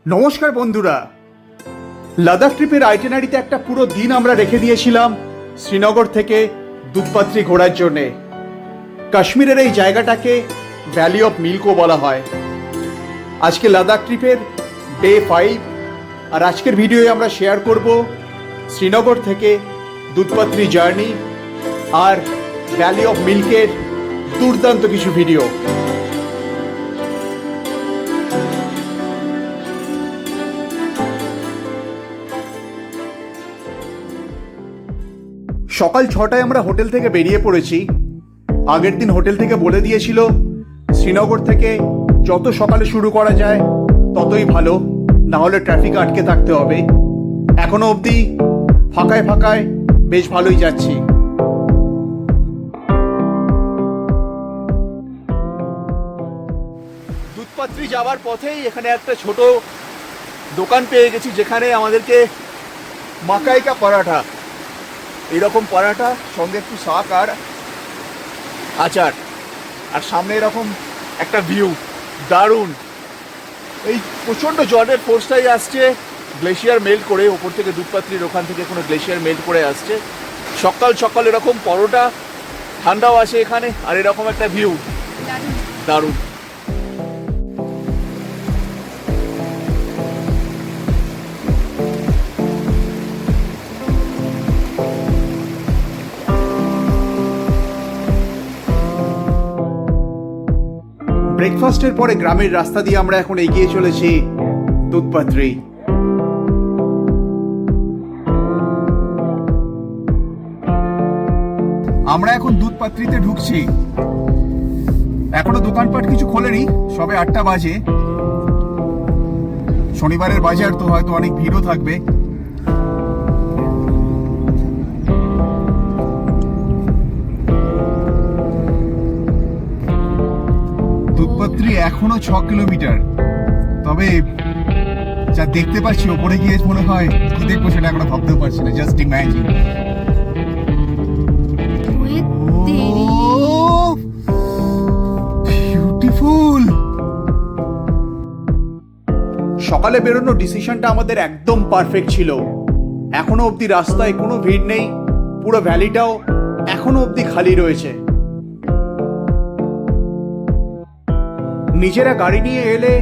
নমস্কার বন্ধুরা, লাদাখ ট্রিপের আইটেনারিতে একটা পুরো দিন আমরা রেখে দিয়েছিলাম শ্রীনগর থেকে দুধপাত্রি ঘোরার জন্যে। কাশ্মীরের এই জায়গাটাকে ভ্যালি অফ মিল্কও বলা হয়। আজকে লাদাখ ট্রিপের ডে 5, আর আজকের ভিডিওয়ে আমরা শেয়ার করব শ্রীনগর থেকে Doodhpathri journey R valley of মিল্কের দুর্দান্ত কিছু ভিডিও। সকাল 6টায় আমরা হোটেল থেকে বেরিয়ে পড়েছি। আগের দিন হোটেল থেকে বলে দিয়েছিল শ্রীনগর থেকে যত সকালে শুরু করা যায় ততই ভালো, না হলে ট্রাফিক আটকে থাকতে হবে। এখনো অবধি ফাঁকায় ফাঁকায় বেশ ভালোই যাচ্ছি। দুধপাত্রি যাওয়ার পথেই এখানে একটা ছোট দোকান পেয়ে গেছি, যেখানে আমাদেরকে মাকাই কা পরাঠা, এইরকম পরাঠা সঙ্গে একটু শাক আর আচার, আর সামনে এরকম একটা ভিউ দারুণ। এই প্রচণ্ড জলের ফোর্সটাই আসছে গ্লেশিয়ার মেল্ট করে, ওপর থেকে দুধপাত্রির ওখান থেকে কোনো গ্লেশিয়ার মেল্ট করে আসছে। সকাল সকাল এরকম পরোটা, ঠান্ডাও আসে এখানে, আর এরকম একটা ভিউ দারুণ। ব্রেকফাস্টের পরে গ্রামের রাস্তা দিয়ে আমরা এখন এগিয়ে চলেছি দুধপাত্রি। আমরা এখন দুধপাত্রিতে ঢুকছি। এখনো দোকানপাট কিছু খোলেনি, সবে 8টা বাজে। শনিবারের বাজার তো হয়তো অনেক ভিড়ও থাকবে। দুধপাত্রি এখনো 6 কিলোমিটার, তবে যা দেখতে পাচ্ছি ওপরে গিয়ে মনে হয় কি দেখবো সেটা এখনো ভাবতেও পারছি না। Just imagine. বিউটিফুল। সকালে বেরোনোর ডিসিশনটা আমাদের একদম পারফেক্ট ছিল। এখনো অবধি রাস্তায় কোনো ভিড় নেই, পুরো ভ্যালিটাও এখনো অবধি খালি রয়েছে। নিজেরা গাড়ি নিয়ে এলে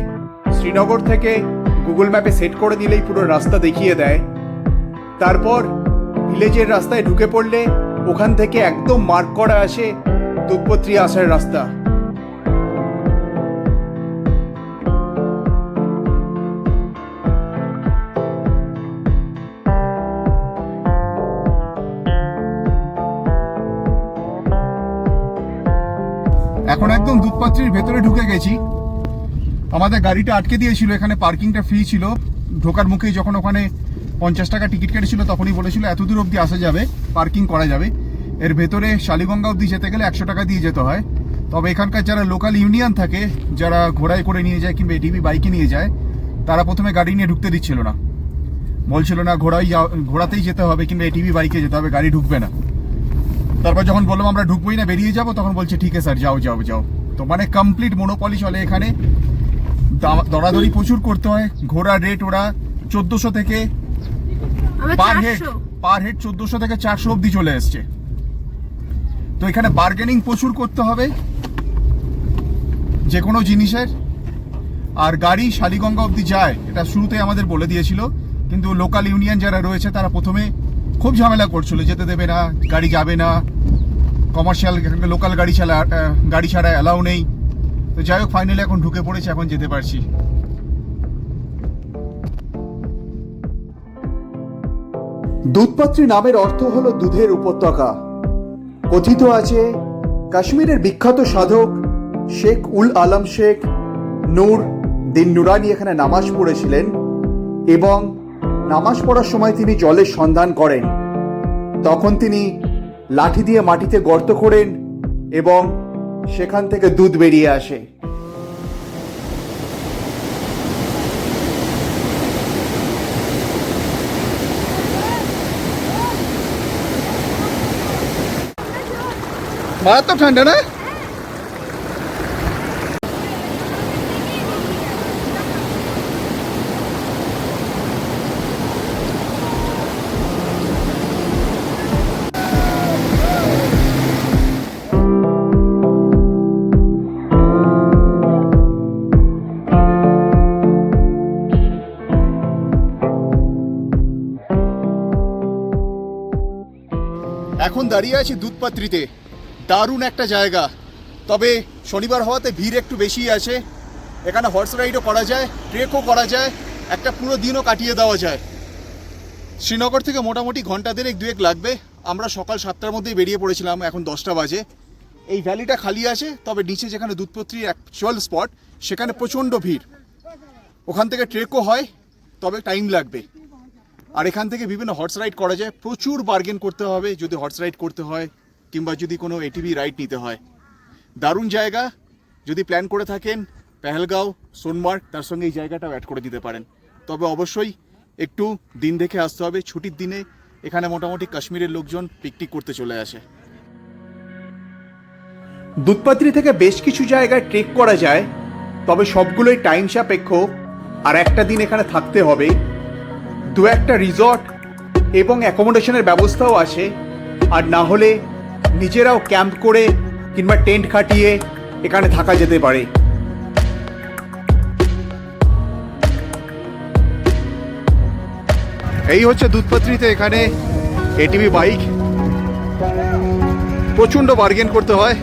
শ্রীনগর থেকে গুগল ম্যাপে সেট করে দিলেই পুরো রাস্তা দেখিয়ে দেয়। তারপর ভিলেজের রাস্তায় ঢুকে পড়লে ওখান থেকে একদম মার্ক করা আসে দুধপাত্রি আসার রাস্তা। এখন একদম দুধপাত্রির ভেতরে ঢুকে গেছি। আমাদের গাড়িটা আটকে দিয়েছিল, এখানে পার্কিংটা ফ্রি ছিল। ঢোকার মুখেই যখন ওখানে 50 টাকা টিকিট কেটেছিল তখনই বলেছিল এত দূর অবধি আসা যাবে, পার্কিং করা যাবে। এর ভেতরে শালিগঙ্গা অবধি যেতে গেলে 100 টাকা দিয়ে যেতে হয়। তবে এখানকার যারা লোকাল ইউনিয়ন থাকে, যারা ঘোড়ায় করে নিয়ে যায় কিংবা এটিভি বাইকে নিয়ে যায়, তারা প্রথমে গাড়ি নিয়ে ঢুকতে দিচ্ছিল না, বলছিল না ঘোড়াতেই যেতে হবে কিংবা এটিভি বাইকে যেতে হবে, গাড়ি ঢুকবে না। তারপর যখন বললাম আমরা ঢুকবোই না, বেরিয়ে যাবো, তখন বলছে ঠিক আছে স্যার, যাও যাও যাও। তো মানে কমপ্লিট মনোপলি চলে এখানে। দরাদরি প্রচুর করতে হয়। ঘোড়ার রেট ওরা 1400 থেকে পার হেড 1400 থেকে 400 অব্দি চলে এসছে। তো এখানে বার্গেনিং প্রচুর করতে হবে যে কোনো জিনিসের। আর গাড়ি শালিগঙ্গা অব্দি যায় এটা শুরুতে আমাদের বলে দিয়েছিল, কিন্তু লোকাল ইউনিয়ন যারা রয়েছে তারা প্রথমে খুব ঝামেলা করছিল, যেতে দেবে না, গাড়ি যাবে না, কমার্শিয়াল লোকাল গাড়ি ছাড়া অ্যালাউ নেই। তো যাই হোক, ফাইনালি এখন ঢুকে পড়েছে, এখন যেতে পারছি। দুধপাত্রি নামের অর্থ হলো দুধের উপত্যকা। কথিত আছে কাশ্মীরের বিখ্যাত সাধক শেখ উল আলম শেখ নূর দিন নুরানি এখানে নামাজ পড়েছিলেন, এবং নামাজ পড়ার সময় তিনি জলের সন্ধান করেন। তখন তিনি লাঠি দিয়ে মাটিতে গর্ত করেন এবং সেখান থেকে দুধ বেরিয়ে আসে। মারাত্মক ঠান্ডা না? এখন দাঁড়িয়ে আছি দুধপাত্রিতে। দারুণ একটা জায়গা, তবে শনিবার হওয়াতে ভিড় একটু বেশি আছে। এখানে হর্স রাইডও করা যায়, ট্রেকও করা যায়, একটা পুরো দিনও কাটিয়ে দেওয়া যায়। শ্রীনগর থেকে মোটামুটি ঘন্টা দেড়েক দুয়েক লাগবে। আমরা সকাল 7টার মধ্যেই বেরিয়ে পড়েছিলাম, এখন 10টা বাজে। এই ভ্যালিটা খালি আছে, তবে নিচে যেখানে দুধপাত্রির অ্যাকচুয়াল স্পট সেখানে প্রচণ্ড ভিড়। ওখান থেকে ট্রেকও হয়, তবে টাইম লাগবে। আর এখান থেকে বিভিন্ন হর্স রাইড করা যায়। প্রচুর বার্গেন করতে হবে যদি হর্স রাইড করতে হয়, কিংবা যদি কোনো এটিভি রাইড নিতে হয়। দারুণ জায়গা, যদি প্ল্যান করে থাকেন পেহেলগাঁও, সোনমার্গ, তার সঙ্গে এই জায়গাটাও অ্যাড করে দিতে পারেন। তবে অবশ্যই একটু দিন দেখে আসতে হবে। ছুটির দিনে এখানে মোটামুটি কাশ্মীরের লোকজন পিকনিক করতে চলে আসে। দুধপাত্রি থেকে বেশ কিছু জায়গায় ট্রেক করা যায়, তবে সবগুলোই টাইম সাপেক্ষ, আর একটা দিন এখানে থাকতে হবে। দু একটা রিসর্ট এবং অ্যাকোমোডেশনের ব্যবস্থাও আছে, আর না হলে নিজেরাও ক্যাম্প করে কিংবা টেন্ট খাটিয়ে এখানে থাকা যেতে পারে। এই হচ্ছে দুধপাত্রিতে এখানে এটিভি বাইক। প্রচণ্ড বার্গেন করতে হয়।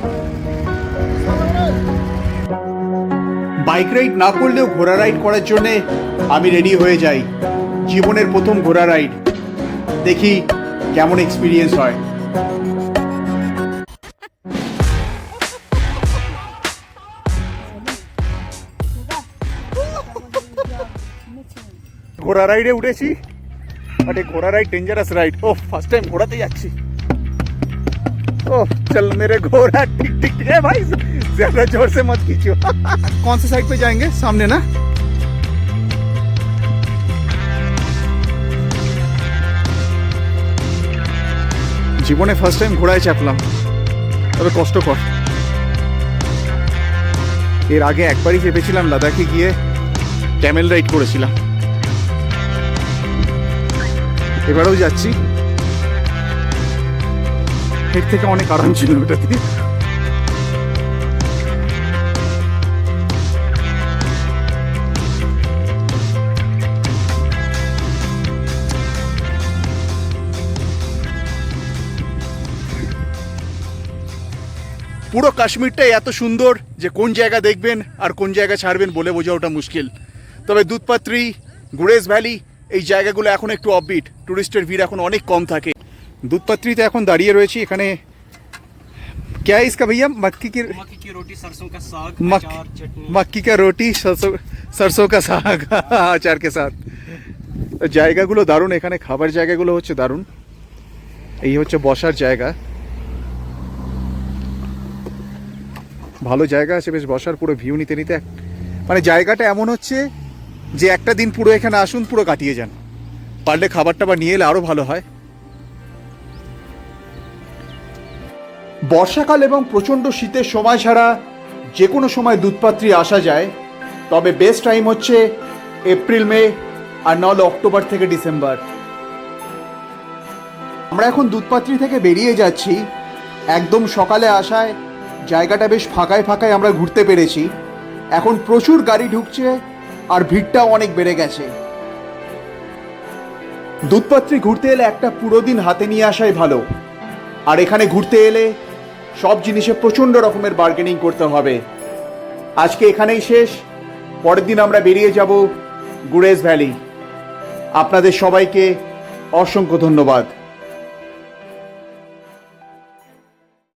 বাইক রাইড না করলেও ঘোড়া রাইড করার জন্যে আমি রেডি হয়ে যাই। জীবনের প্রথম ঘোড়া রাইড, দেখি কেমন এক্সপিরিয়েন্স হয়। ঘোড়া রাইডে উঠেছি, বাট এই ঘোড়া রাইড ডেঞ্জারাস রাইড। ও ফার্স্ট টাইম ঘোড়াতে যাচ্ছি। ओ चल मेरे घोड़ा टिक टिक है भाई, ज्यादा जोर से मत खींचो। कौन से साइड पे जाएंगे? सामने ना। জীবনে ফার্স্ট টাইম ঘোড়ায় চাপলাম, তবে কষ্টকর। এর আগে একবারই চেপেছিলাম, লাদাখে গিয়ে ক্যামেল রাইড করেছিলাম। এবারেও যাচ্ছি, এর থেকে অনেক আরাম ছিল ওটাতে। পুরো কাশ্মীরটাই এত সুন্দর যে কোন জায়গা দেখবেন আর কোন জায়গা ছাড়বেন বলে বোঝা ওটা মুশকিল। তবে দুধপাত্রি, গুরেজ ভ্যালি, এই জায়গাগুলো এখন একটু অফবিট, টুরিস্টের ভিড় এখন অনেক কম থাকে। দুধপাত্রিতে এখন দাঁড়িয়ে রয়েছি। এখানে क्या है इसका भैया? मक्की की रोटी सरसों का साग, अचार, चटनी। मक्की का रोटी सरसों का साग আচার के साथ। জায়গাগুলো দারুণ, এখানে খাবার জায়গাগুলো হচ্ছে দারুণ। এই হচ্ছে বসার জায়গা, ভালো জায়গা আছে বেশ বসার, পুরো ভিউ নিতে নিতে। মানে জায়গাটা এমন হচ্ছে যে একটা দিন পুরো এখানে আসুন, পুরো কাটিয়ে যান। পারলে খাবার টাবার নিয়ে এলে আরও ভালো হয়। বর্ষাকাল এবং প্রচণ্ড শীতের সময় ছাড়া যে কোনো সময় দুধপাত্রি আসা যায়, তবে বেস্ট টাইম হচ্ছে এপ্রিল, মে, আর নাহলে অক্টোবর থেকে ডিসেম্বর। আমরা এখন দুধপাত্রি থেকে বেরিয়ে যাচ্ছি। একদম সকালে আসায় জায়গাটা বেশ ফাঁকায় ফাঁকায় আমরা ঘুরতে পেরেছি। এখন প্রচুর গাড়ি ঢুকছে আর ভিড়টাও অনেক বেড়ে গেছে। দুধপাত্রি ঘুরতে এলে একটা পুরো দিন হাতে নিয়ে আসাই ভালো। আর এখানে ঘুরতে এলে সব জিনিসে প্রচণ্ড রকমের বার্গেনিং করতে হবে। আজকে এখানেই শেষ, পরের দিন আমরা বেরিয়ে যাব গুরেজ ভ্যালি। আপনাদের সবাইকে অসংখ্য ধন্যবাদ।